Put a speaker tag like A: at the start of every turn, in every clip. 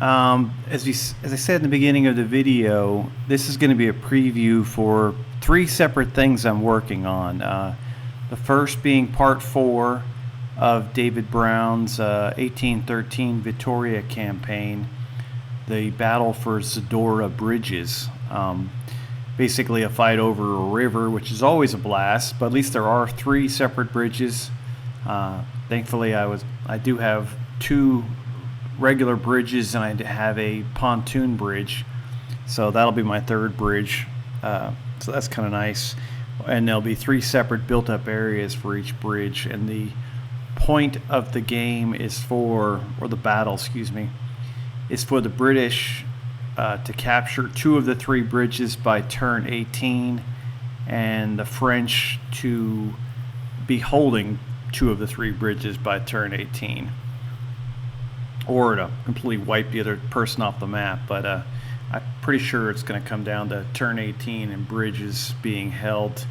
A: As I said in the beginning of the video, this is going to be a preview for three separate things I'm working on. The first being part 4 of David Brown's 1813 Vitoria campaign, the battle for Zadorra Bridges. Basically a fight over a river, which is always a blast, but at least there are 3 separate bridges. Thankfully, I do have 2 regular bridges, and I have a pontoon bridge, so that'll be my 3rd bridge. So that's kind of nice, and there'll be 3 separate built-up areas for each bridge. And the point of the game is or the battle, excuse me, is for the British to capture 2 of the 3 bridges by turn 18, and the French to be holding 2 of the 3 bridges by turn 18, or to completely wipe the other person off the map. But I'm pretty sure it's going to come down to turn 18 and bridges being held.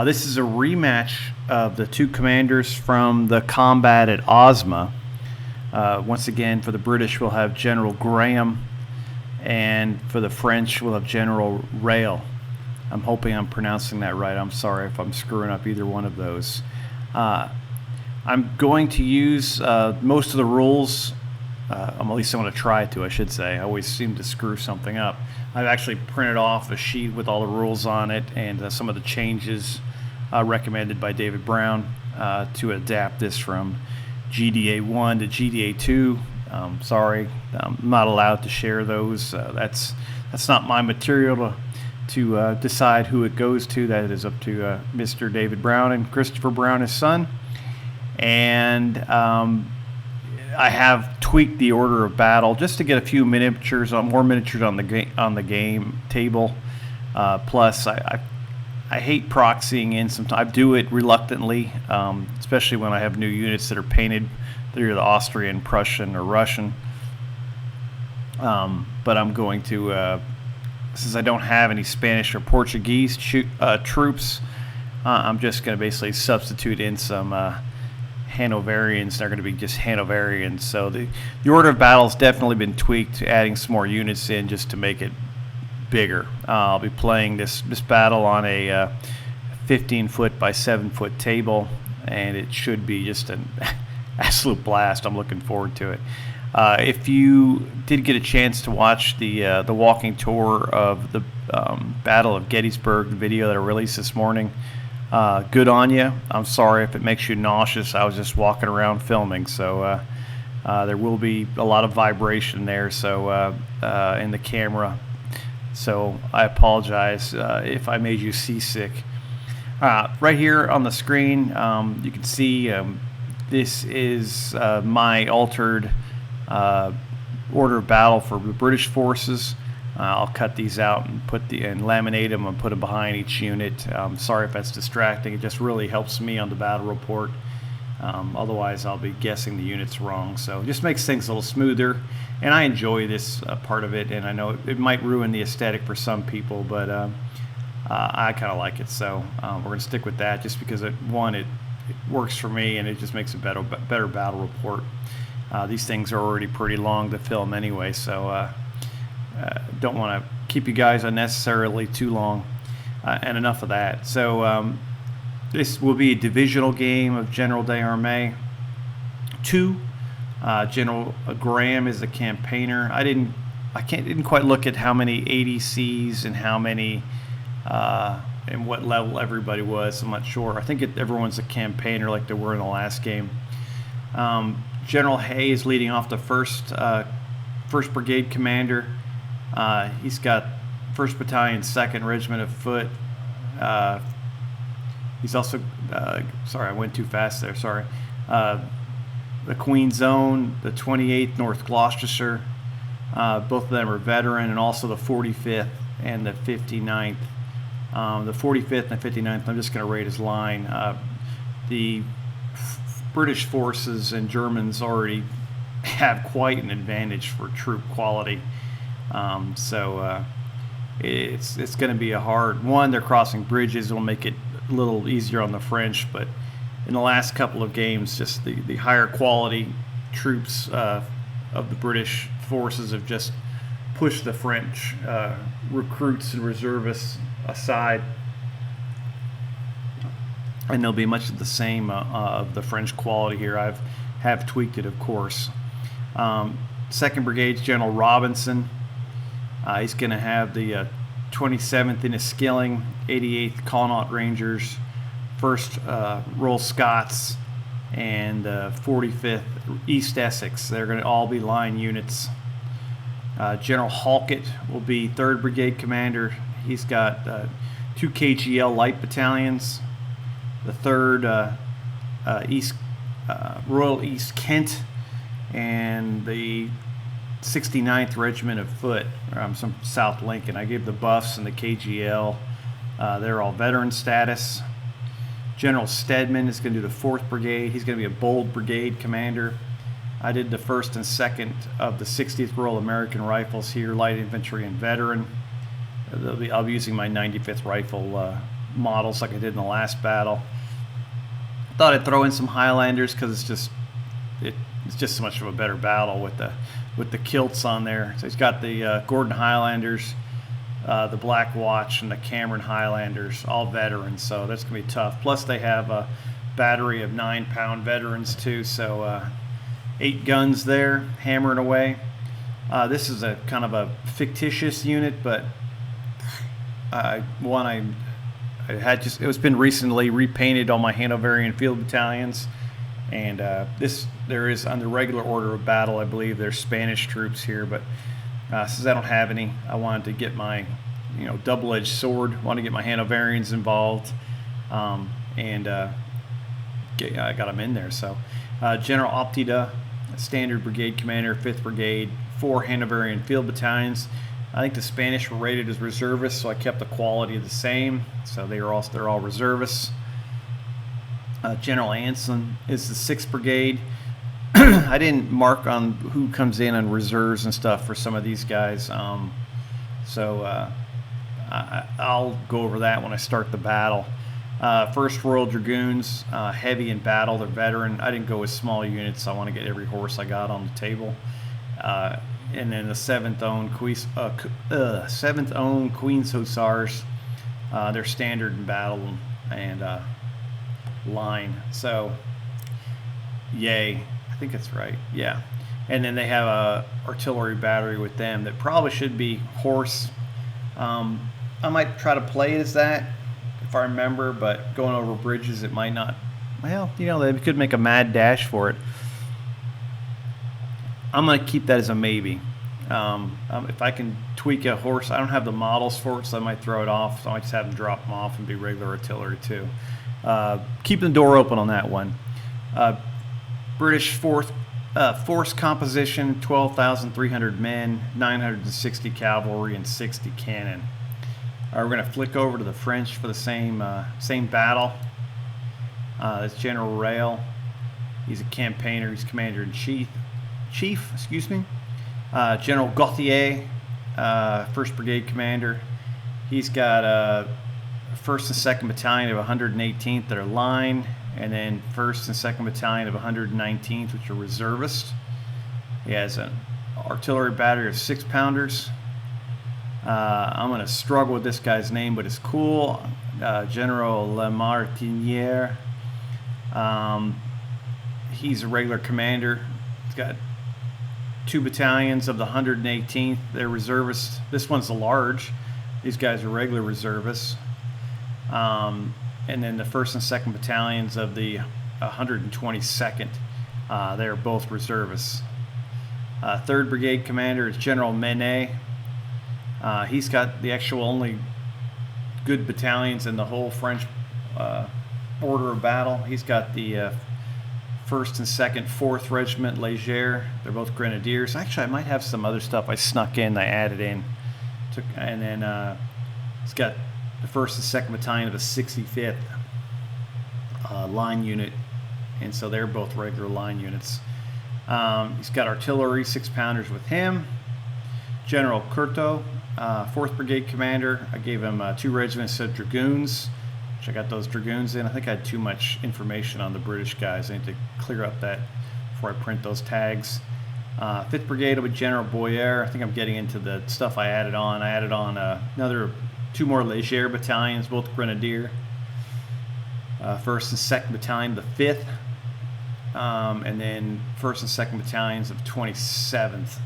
A: This is a rematch of the 2 commanders from the combat at Ozma. Once again, for the British, we'll have General Graham, and for the French, we'll have General Rail. I'm hoping I'm pronouncing that right. I'm sorry if I'm screwing up either one of those. I'm going to use most of the rules. At least I'm going to try to, I should say. I always seem to screw something up. I've actually printed off a sheet with all the rules on it, and some of the changes recommended by David Brown to adapt this from GDA 1 to GDA 2. Sorry, I'm not allowed to share those. That's not my material to decide who it goes to. That is up to Mr. David Brown and Christopher Brown, his son. And I have tweaked the order of battle just to get a few miniatures, more miniatures on the game table. Plus, I hate proxying in sometimes. I do it reluctantly, especially when I have new units that are painted. They're either Austrian, Prussian, or Russian. But I'm going to, since I don't have any Spanish or Portuguese troops, I'm just going to basically substitute in some Hanoverians. They're going to be just Hanoverians. So the order of battle has definitely been tweaked, adding some more units in just to make it bigger. I'll be playing this battle on a 15-foot by 7-foot table, and it should be just an absolute blast. I'm looking forward to it. If you did get a chance to watch the walking tour of the Battle of Gettysburg, the video that I released this morning, good on you. I'm sorry if it makes you nauseous. I was just walking around filming, so there will be a lot of vibration there, so in the camera. So I apologize if I made you seasick. Right here on the screen, you can see this is my altered order of battle for the British forces. I'll cut these out and laminate them and put them behind each unit. Sorry if that's distracting. It just really helps me on the battle report. Otherwise, I'll be guessing the units wrong. So it just makes things a little smoother, and I enjoy this part of it. And I know it might ruin the aesthetic for some people, but I kind of like it. So we're going to stick with that, just because it works for me, and it just makes a better battle report. These things are already pretty long to film anyway, so don't want to keep you guys unnecessarily too long. And enough of that. So this will be a divisional game of General d'Armée 2. General Graham is the campaigner. I didn't quite look at how many ADCs and how many and what level everybody was. I'm not sure. I think everyone's a campaigner like they were in the last game. General Hay is leading off the first Brigade commander. He's got 1st Battalion, 2nd Regiment of Foot. He's also, sorry, I went too fast there, sorry. The Queen's Own, the 28th North Gloucestershire. Both of them are veteran, and also the 45th and the 59th. The 45th and the 59th, I'm just going to rate his line. The British forces and Germans already have quite an advantage for troop quality. So it's going to be a hard one. They're crossing bridges. It'll make it a little easier on the French, but in the last couple of games, just the higher quality troops of the British forces have just pushed the French recruits and reservists aside, and they'll be much of the same of the French quality here. Have tweaked it, of course. 2nd Brigade's General Robinson. He's going to have the 27th Enniskilling, 88th Connaught Rangers, 1st Royal Scots, and 45th East Essex. They're going to all be line units. General Halkett will be 3rd Brigade Commander. He's got 2 KGL light battalions, the 3rd Royal East Kent, and the 69th Regiment of Foot, some South Lincoln. I gave the buffs and the KGL. They're all veteran status. General Stedman is going to do the 4th Brigade. He's going to be a bold brigade commander. I did the 1st and 2nd of the 60th Royal American Rifles here, light infantry and veteran. I'll be using my 95th Rifle models like I did in the last battle. Thought I'd throw in some Highlanders because it's just so much of a better battle with the kilts on there. So he's got the Gordon Highlanders, the Black Watch, and the Cameron Highlanders, all veterans. So that's going to be tough. Plus they have a battery of 9-pound veterans too. So 8 guns there, hammering away. This is a kind of a fictitious unit, but it's been recently repainted on my Hanoverian field battalions, and there is on the regular order of battle, I believe there's Spanish troops here, but since I don't have any, I wanted to get my double-edged sword. Want to get my Hanoverians involved, and I got them in there. So General Optida, Standard Brigade Commander, 5th Brigade, 4 Hanoverian field battalions. I think the Spanish were rated as reservists, so I kept the quality the same. So they're all reservists. General Anson is the 6th Brigade. I didn't mark on who comes in on reserves and stuff for some of these guys, so I'll go over that when I start the battle. 1st Royal Dragoons, heavy in battle, they're veteran. I didn't go with small units. I want to get every horse I got on the table. And then the 7th own Queen's Hussars, they're standard in battle and line. So, yay. I think that's right. Yeah. And then they have a artillery battery with them that probably should be horse. I might try to play it as that if I remember, but going over bridges, it might not. Well, they could make a mad dash for it. I'm going to keep that as a maybe. If I can tweak a horse, I don't have the models for it, so I might throw it off. So I might just have them drop them off and be regular artillery too. Keeping the door open on that one. British force composition, 12,300 men, 960 cavalry, and 60 cannon. We're going to flick over to the French for the same battle. That's General Rail. He's a campaigner. He's commander-in-chief. General Gauthier, 1st Brigade Commander. He's got 1st and 2nd Battalion of 118th that are line, and then 1st and 2nd Battalion of 119th, which are reservists. He has an artillery battery of 6-pounders. I'm going to struggle with this guy's name, but it's cool. General Lamartiniere. He's a regular commander. He's got 2 battalions of the 118th. They're reservists. This one's a large. These guys are regular reservists. And then the 1st and 2nd battalions of the 122nd. They're both reservists. 3rd Brigade Commander is General Menet. He's got the actual only good battalions in the whole French order of battle. He's got the 1st and 2nd, 4th Regiment Léger. They're both grenadiers. Actually, I might have some other stuff I snuck in, I added in. And then he's got the 1st and 2nd Battalion of the 65th line unit. And so they're both regular line units. He's got artillery, 6-pounders with him. General Curto, 4th Brigade Commander. I gave him 2 regiments of dragoons, which I got those dragoons in. I think I had too much information on the British guys. I need to clear up that before I print those tags. 5th Brigade with General Boyer. I think I'm getting into the stuff I added on. I added on another 2 more Leger battalions, both Grenadier. 1st and 2nd Battalion, the 5th. And then 1st and 2nd Battalions of 27th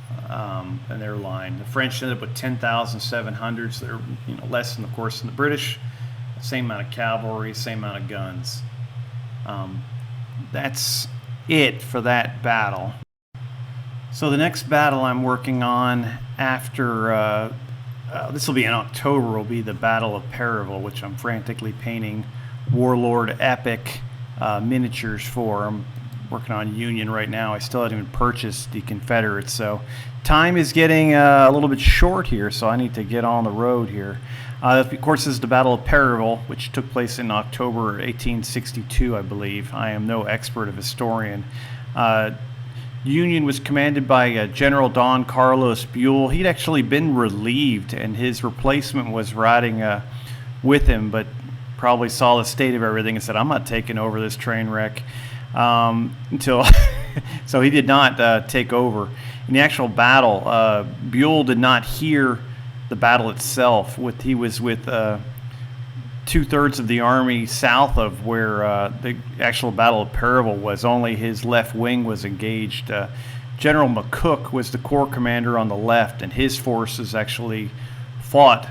A: in their line. The French ended up with 10,700s. They're less than, of course, than the British. Same amount of cavalry, same amount of guns. That's it for that battle. So the next battle I'm working on after this will be in October, will be the Battle of Perryville, which I'm frantically painting Warlord epic miniatures for. I'm working on Union right now. I still haven't even purchased the Confederates, so time is getting a little bit short here, so I need to get on the road here. Of course, this is the Battle of Perryville, which took place in October 1862, I believe. I am no expert of historian. Union was commanded by General Don Carlos Buell. He'd actually been relieved, and his replacement was riding with him, but probably saw the state of everything and said, I'm not taking over this train wreck until so he did not take over. In the actual battle, Buell did not hear the battle itself. He was with 2/3 of the army south of where the actual Battle of Perryville was. Only his left wing was engaged. General McCook was the corps commander on the left, and his forces actually fought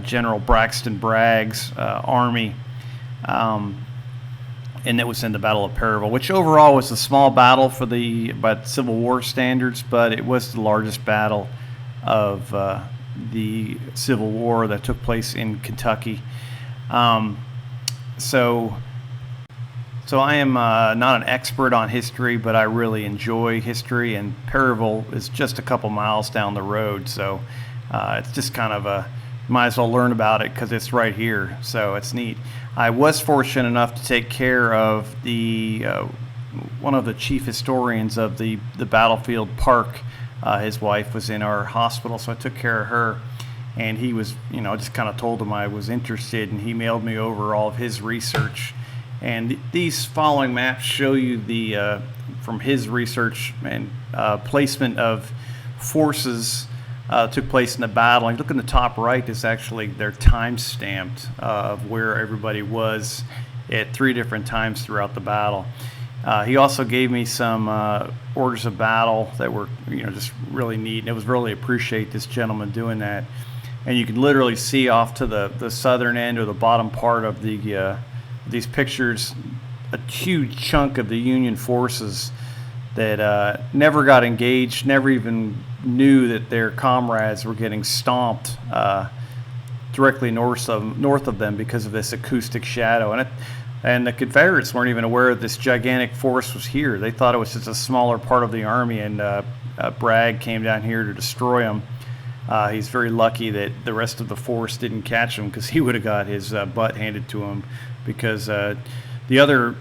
A: General Braxton Bragg's army, and it was in the Battle of Perryville, which overall was a small battle by Civil War standards, but it was the largest battle of the Civil War that took place in Kentucky. So I am not an expert on history, but I really enjoy history, and Perryville is just a couple miles down the road, so it's just kind of might as well learn about it because it's right here, so it's neat. I was fortunate enough to take care of the one of the chief historians of the battlefield park. His wife was in our hospital, so I took care of her. And he was, just kind of told him I was interested, and he mailed me over all of his research. And these following maps show you the from his research and placement of forces took place in the battle. And look in the top right is actually their time stamped of where everybody was at 3 different times throughout the battle. He also gave me some orders of battle that were, just really neat. And it was really appreciate this gentleman doing that. And you can literally see off to the southern end or the bottom part of these pictures a huge chunk of the Union forces that never got engaged, never even knew that their comrades were getting stomped directly north of them because of this acoustic shadow. And the Confederates weren't even aware this gigantic force was here. They thought it was just a smaller part of the army, and Bragg came down here to destroy them. He's very lucky that the rest of the force didn't catch him, because he would have got his butt handed to him, because the other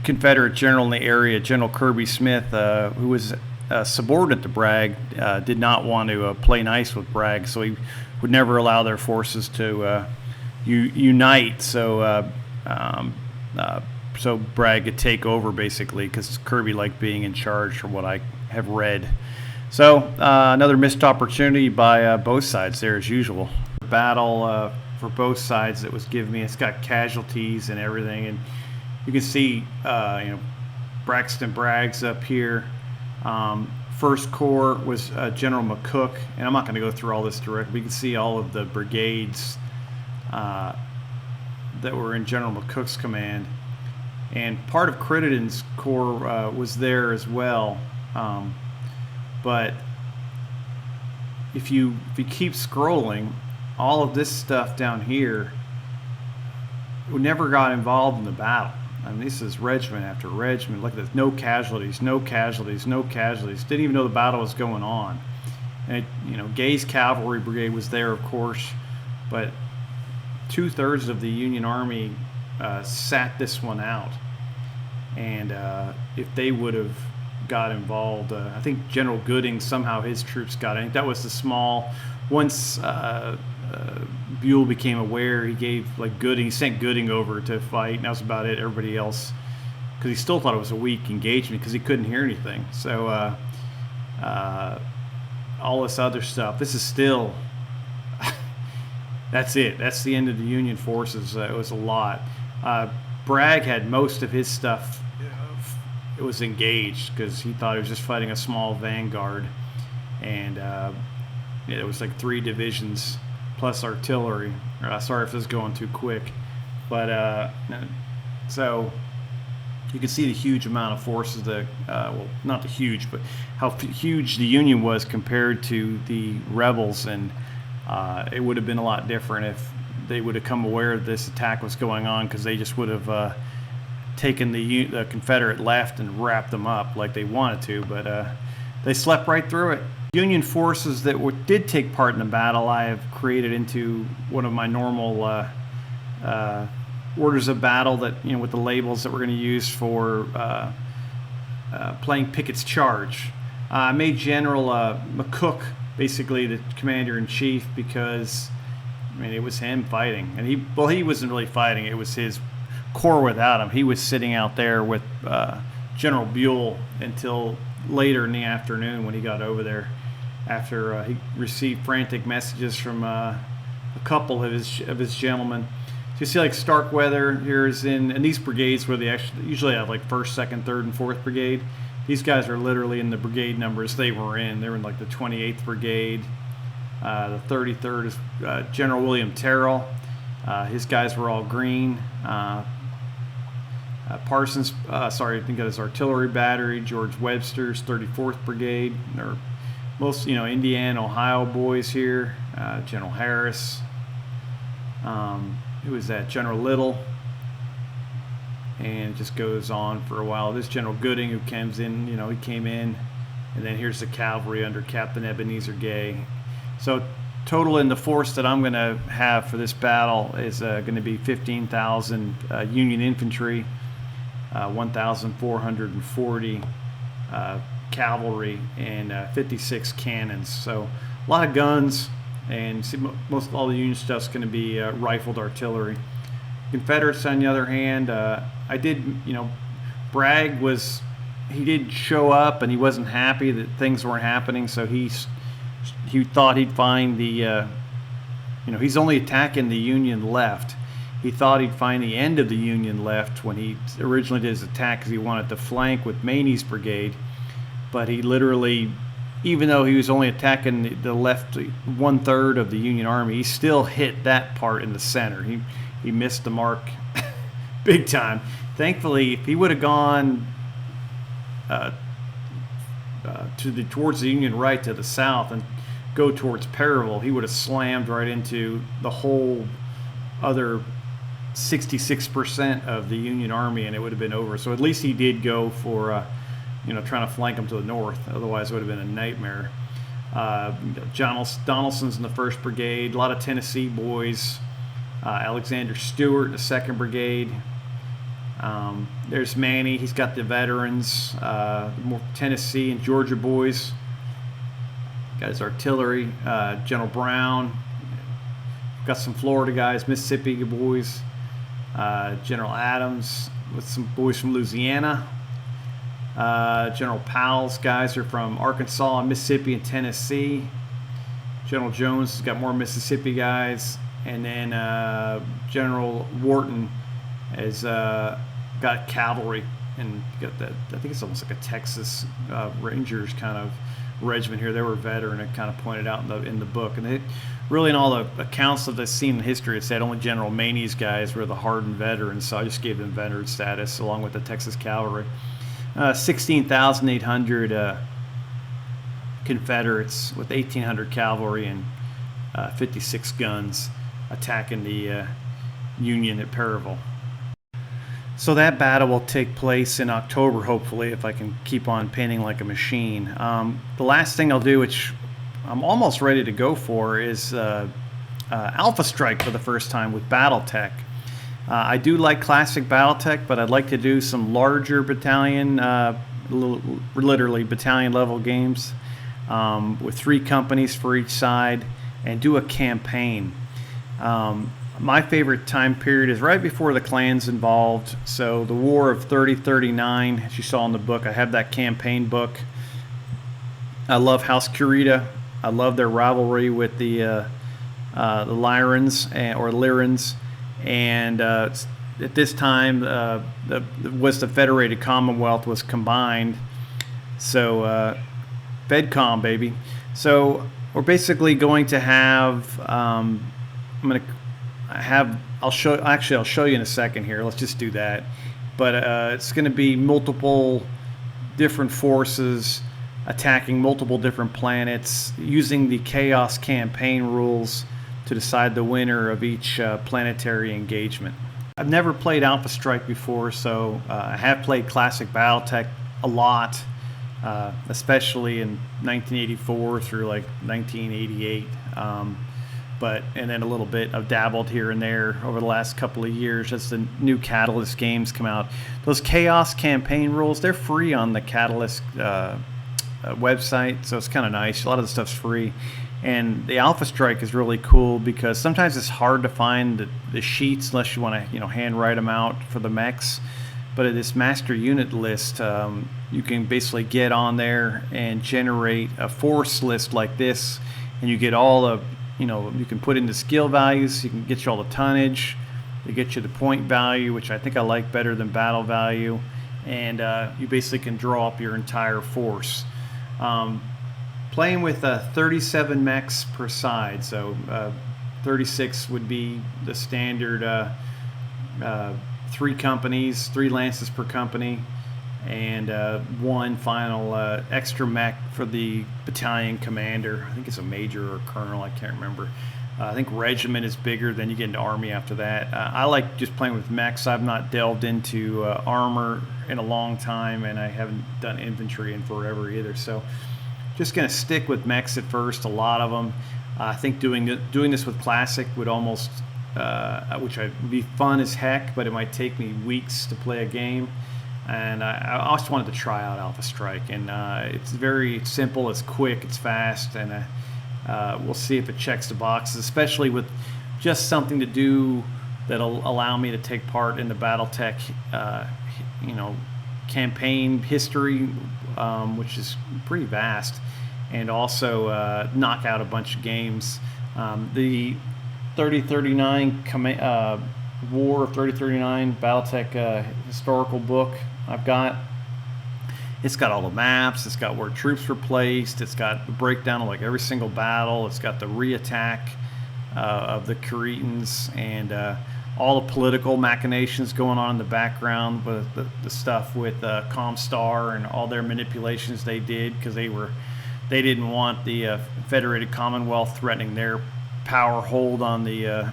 A: Confederate general in the area, General Kirby Smith, who was subordinate to Bragg, did not want to play nice with Bragg, so he would never allow their forces to unite. So Bragg could take over, basically, because Kirby liked being in charge, from what I have read. So another missed opportunity by both sides there, as usual. Battle for both sides that was given me. It's got casualties and everything, and you can see Braxton Bragg's up here. First Corps was General McCook, and I'm not going to go through all this directly. You can see all of the brigades that were in General McCook's command, and part of Crittenden's corps was there as well. But if you keep scrolling, all of this stuff down here never got involved in the battle. I mean, this is regiment after regiment. Look at this: no casualties, no casualties, no casualties. Didn't even know the battle was going on. And Gay's cavalry brigade was there, of course, but 2/3 of the Union Army sat this one out. And if they would have got involved, I think General Gooding, somehow his troops got in. I think that was the small. Once Buell became aware, he sent Gooding over to fight, and that was about it. Everybody else, because he still thought it was a weak engagement because he couldn't hear anything. So all this other stuff. This is still, that's it. That's the end of the Union forces. It was a lot. Bragg had most of his stuff. It was engaged because he thought he was just fighting a small vanguard, and it was like 3 divisions plus artillery. Sorry if this is going too quick, but so you can see the huge amount of forces that, well, not the huge, but how huge the Union was compared to the rebels, and it would have been a lot different if they would have come aware that this attack was going on, because they just would have taken the Confederate left and wrapped them up like they wanted to, but they slept right through it. Union forces that did take part in the battle, I have created into one of my normal orders of battle that, with the labels that we're going to use for playing Pickett's charge. I made General McCook basically the commander-in-chief because, it was him fighting, and he wasn't really fighting. It was his corps without him. He was sitting out there with General Buell until later in the afternoon when he got over there, after he received frantic messages from a couple of his gentlemen. So you see, like, Starkweather here is in these brigades where they usually have like 1st, 2nd, 3rd, and 4th brigade. These guys are literally in the brigade numbers they were in. They were in like the 28th brigade. The 33rd is General William Terrell. His guys were all green. Parsons, I think got his artillery battery. George Webster's 34th brigade. They're most, Indiana, Ohio boys here. General Harris. Who was that? General Little. And it just goes on for a while. This General Gooding, who comes in, he came in. And then here's the cavalry under Captain Ebenezer Gay. So total in the force that I'm going to have for this battle is going to be 15,000 Union infantry, 1,440 cavalry, and 56 cannons. So a lot of guns, and most all the Union stuff's going to be rifled artillery. Confederates, on the other hand, Bragg he did show up, and he wasn't happy that things weren't happening, so he thought he'd find the, he's only attacking the Union left. He thought he'd find the end of the Union left when he originally did his attack, because he wanted to flank with Maney's brigade, but he literally, even though he was only attacking the left 1/3 of the Union army, he still hit that part in the center. He missed the mark big time. Thankfully, if he would have gone towards the Union right to the south and go towards Perryville, he would have slammed right into the whole other 66% of the Union army, and it would have been over. So at least he did go for trying to flank them to the north. Otherwise, it would have been a nightmare. Donelson's in the 1st Brigade. A lot of Tennessee boys. Alexander Stewart in the 2nd Brigade. There's Manny. He's got the veterans, more Tennessee and Georgia boys. Got his artillery. General Brown. Got some Florida guys, Mississippi boys. General Adams with some boys from Louisiana. General Powell's guys are from Arkansas and Mississippi and Tennessee. General Jones has got more Mississippi guys. And then General Wharton has got cavalry, and got that. I think it's almost like a Texas Rangers kind of regiment here. They were veteran, and kind of pointed out in the book. And they really, in all the accounts of the scene in history, it said only General Maney's guys were the hardened veterans. So I just gave them veteran status along with the Texas cavalry. 16,800 Confederates with 1,800 cavalry and 56 guns attacking the Union at Perryville. So that battle will take place in October, hopefully, if I can keep on painting like a machine. The last thing I'll do, which I'm almost ready to go for, is Alpha Straike for the first time with Battletech. I do like classic Battletech, but I'd like to do some larger battalion, literally battalion level games with 3 companies for each side, and do a campaign. My favorite time period is right before the Klan's involved. So the War of 30-39, as you saw in the book, I have that campaign book. I love House Kurita. I love their rivalry with the Lyrans or Lyrans, and at this time, the Federated Commonwealth was combined. So FedCom, baby. So we're basically going to have. I'll show. Actually, I'll show you in a second here. Let's just do that. But it's going to be multiple different forces attacking multiple different planets using the Chaos campaign rules to decide the winner of each planetary engagement. I've never played Alpha Straike before, so I have played classic Battletech a lot, especially in 1984 through like 1988. And then a little bit I've dabbled here and there over the last couple of years as the new Catalyst games come out. Those Chaos campaign rules, they're free on the Catalyst website, so it's kind of nice. A lot of the stuff's free. And the Alpha Straike is really cool because sometimes it's hard to find the sheets unless you want to hand write them out for the mechs. But at this master unit list, you can basically get on there and generate a force list like this, and you get all the you can put in the skill values, you can get you all the tonnage, they get you the point value, which I think I like better than battle value, and you basically can draw up your entire force. Playing with 37 mechs per side, so 36 would be the standard 3 companies, 3 lances per company, and 1 final extra mech for the battalion commander. I think it's a major or colonel, I can't remember. I think regiment is bigger, then you get into army after that. I like just playing with mechs. I've not delved into armor in a long time, and I haven't done infantry in forever either. So just going to stick with mechs at first, a lot of them. I think doing this with classic would almost, which would be fun as heck, but it might take me weeks to play a game. And I also wanted to try out Alpha Straike, and it's very simple, it's quick, it's fast, and we'll see if it checks the boxes, especially with just something to do that'll allow me to take part in the Battletech, campaign history, which is pretty vast, and also knock out a bunch of games. The 3039 War of 3039 Battletech historical book I've got. It's got all the maps, it's got where troops were placed, it's got the breakdown of like every single battle, it's got the re-attack of the Kuritans, and all the political machinations going on in the background with the stuff with Comstar and all their manipulations they did because they didn't want the Federated Commonwealth threatening their power hold on the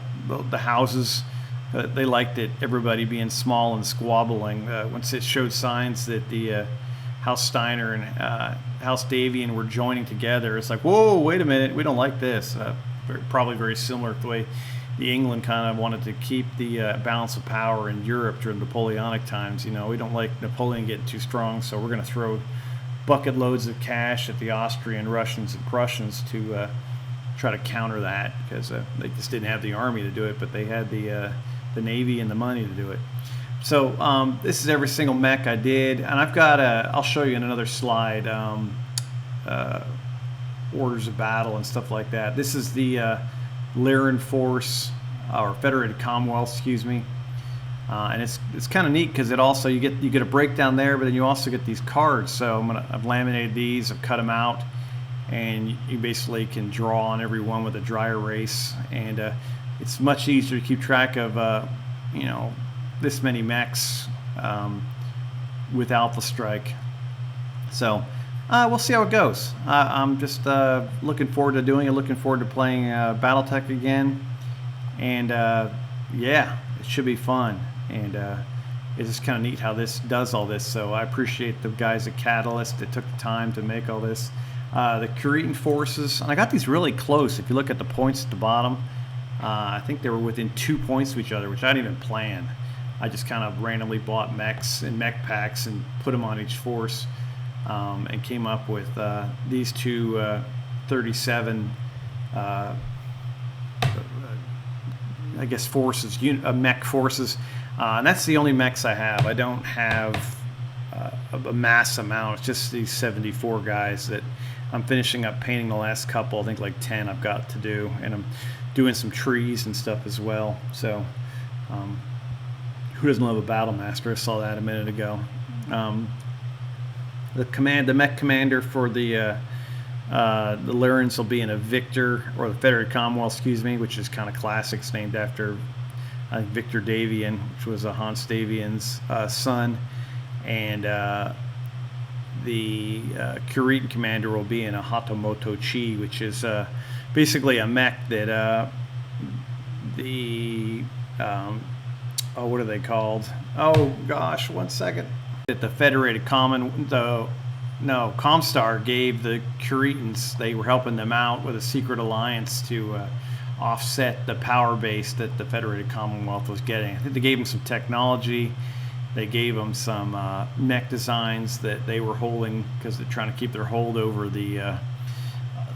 A: houses. They liked it, everybody being small and squabbling. Once it showed signs that the House Steiner and House Davian were joining together, it's like, whoa, wait a minute, we don't like this. Probably very similar to the way the England kind of wanted to keep the balance of power in Europe during Napoleonic times. We don't like Napoleon getting too strong, so we're going to throw bucket loads of cash at the Austrian, Russians, and Prussians to try to counter that, because they just didn't have the army to do it, but they had the Navy and the money to do it. So this is every single mech I did, and I've got I'll show you in another slide, orders of battle and stuff like that. This is the Lyran force, or Federated Commonwealth, excuse me, and it's kind of neat because it also you get a breakdown there, but then you also get these cards. So I've laminated these, I've cut them out, and you basically can draw on every one with a dry erase, and it's much easier to keep track of this many mechs with Alpha Straike. So we'll see how it goes. I'm just looking forward to doing it, looking forward to playing Battletech again, and yeah, it should be fun, and it's just kind of neat how this does all this. So I appreciate the guys at Catalyst that took the time to make all this. The Kuritan forces, and I got these really close. If you look at the points at the bottom, I think they were within 2 points of each other, which I didn't even plan. I just kind of randomly bought mechs and mech packs and put them on each force, and came up with these two 37 I guess forces, mech forces, and that's the only mechs I have. I don't have a mass amount. It's just these 74 guys that I'm finishing up painting the last couple. I think like 10 I've got to do, and I'm doing some trees and stuff as well. So who doesn't love a battle master? I saw that a minute ago. The mech commander for the Lyrans will be in a Victor, or the Federated Commonwealth, excuse me, which is kind of classic. It's named after Victor Davian, which was Hans Davian's son. And the Kuritan commander will be in a Hatamoto Chi, which is basically a mech that what are they called? Oh gosh, one second. That the Federated Comstar gave the Kuritans. They were helping them out with a secret alliance to offset the power base that the Federated Commonwealth was getting. I think they gave them some technology. They gave them some mech designs that they were holding because they're trying to keep their hold over the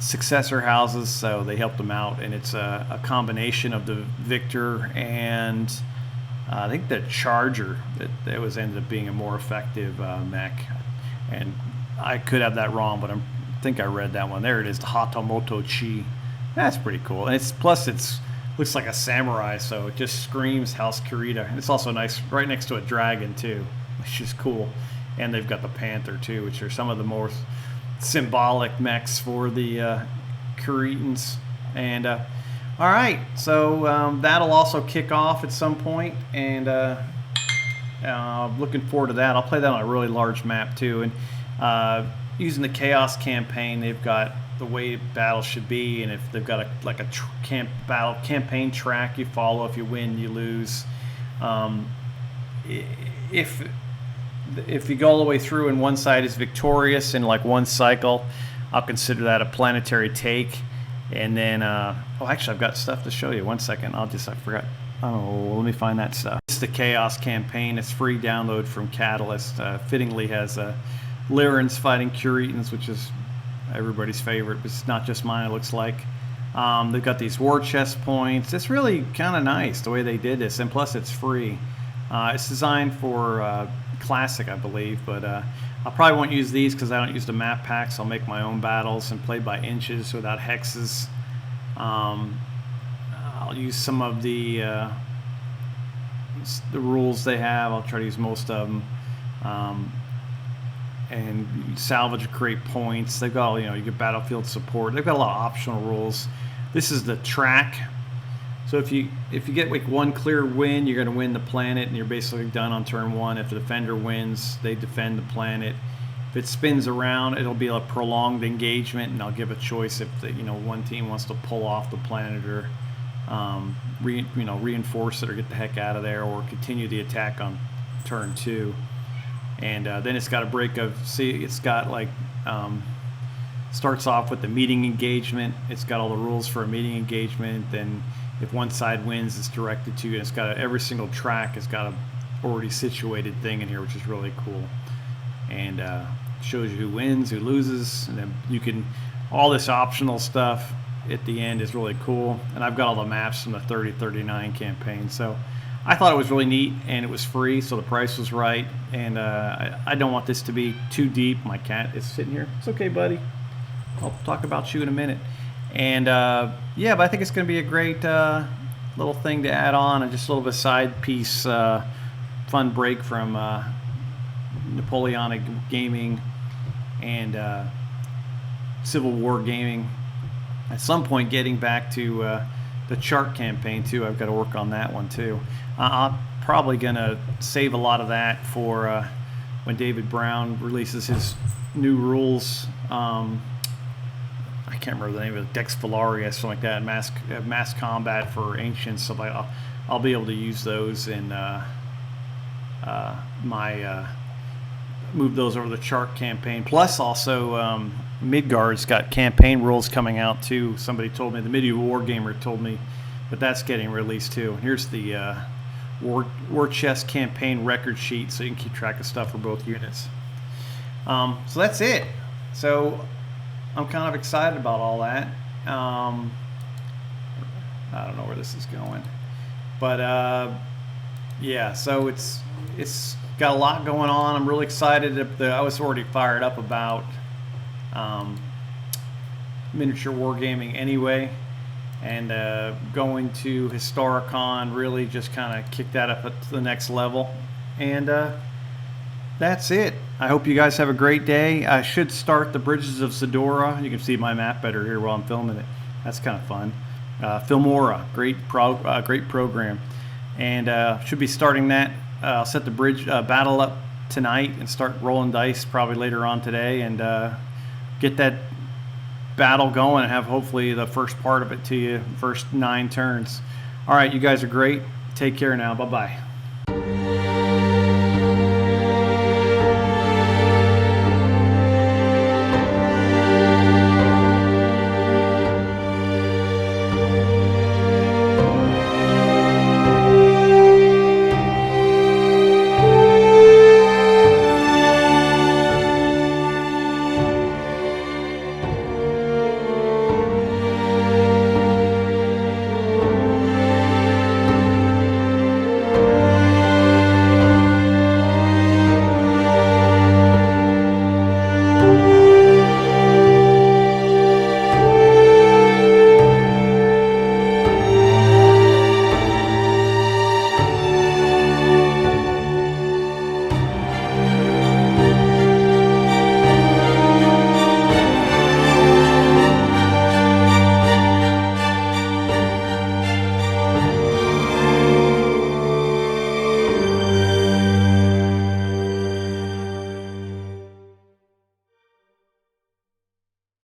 A: successor houses. So they helped them out, and it's a combination of the Victor and I think the Charger that was ended up being a more effective mech. And I could have that wrong, but I think I read that one. There it is, the Hatamoto Chi. That's pretty cool. And it's looks like a samurai, so it just screams House Kurita. And it's also nice, right next to a dragon too, which is cool. And they've got the Panther too, which are some of the more symbolic mechs for the Kuritans. And all right, so that'll also kick off at some point, and looking forward to that. I'll play that on a really large map too. And using the Chaos campaign, they've got the way battle should be, and if they've got a battle campaign track you follow. If you win, you lose. If you go all the way through and one side is victorious in like one cycle, I'll consider that a planetary take. And then actually I've got stuff to show you. One second, I forgot. Oh, let me find that stuff. It's the Chaos campaign. It's free download from Catalyst. Fittingly has Lyrans fighting Kuritans, which is everybody's favorite, but it's not just mine, it looks like. They've got these war chest points. It's really kind of nice the way they did this, and plus it's free. It's designed for Classic, I believe, but I probably won't use these because I don't use the map packs. I'll make my own battles and play by inches without hexes. I'll use some of the rules they have. I'll try to use most of them. And salvage or create points. They've got, you get battlefield support. They've got a lot of optional rules. This is the track. So if you get like one clear win, you're going to win the planet, and you're basically done on turn one. If the defender wins, they defend the planet. If it spins around, it'll be a prolonged engagement, and I'll give a choice if one team wants to pull off the planet or reinforce it or get the heck out of there, or continue the attack on turn two. And then it's got a break of, it's got like, starts off with the meeting engagement. It's got all the rules for a meeting engagement. Then if one side wins, it's directed to you. And it's got every single track has got a already situated thing in here, which is really cool. And shows you who wins, who loses. And then you can, all this optional stuff at the end is really cool. And I've got all the maps from the 3039 campaign. So I thought it was really neat, and it was free, so the price was right. And I don't want this to be too deep. My cat is sitting here. It's okay, buddy. I'll talk about you in a minute. And yeah, but I think it's going to be a great little thing to add on, and just a little bit of side piece, fun break from Napoleonic gaming and Civil War gaming. At some point, getting back to the chart campaign too. I've got to work on that one too. I'm probably gonna save a lot of that for when David Brown releases his new rules. I can't remember the name of it, Dex Valaria, something like that. Mass combat for ancients. So I'll be able to use those in my move those over the chart campaign. Plus also Midgard's got campaign rules coming out too. Somebody told me, the Medieval Wargamer told me that that's getting released too. And here's the War Chest campaign record sheet, so you can keep track of stuff for both units. So that's it. So I'm kind of excited about all that. I don't know where this is going, but yeah. So it's got a lot going on. I'm really excited. I was already fired up about miniature wargaming anyway, and going to Historicon really just kind of kicked that up to the next level. And that's it. I hope you guys have a great day. I should start the Bridges of Zadorra. You can see my map better here while I'm filming it. That's kind of fun. Filmora, great program, and should be starting that. I'll set the bridge battle up tonight and start rolling dice probably later on today, and get that battle going and have hopefully the first part of it to you, first 9 turns. All right, you guys are great. Take care now. Bye-bye.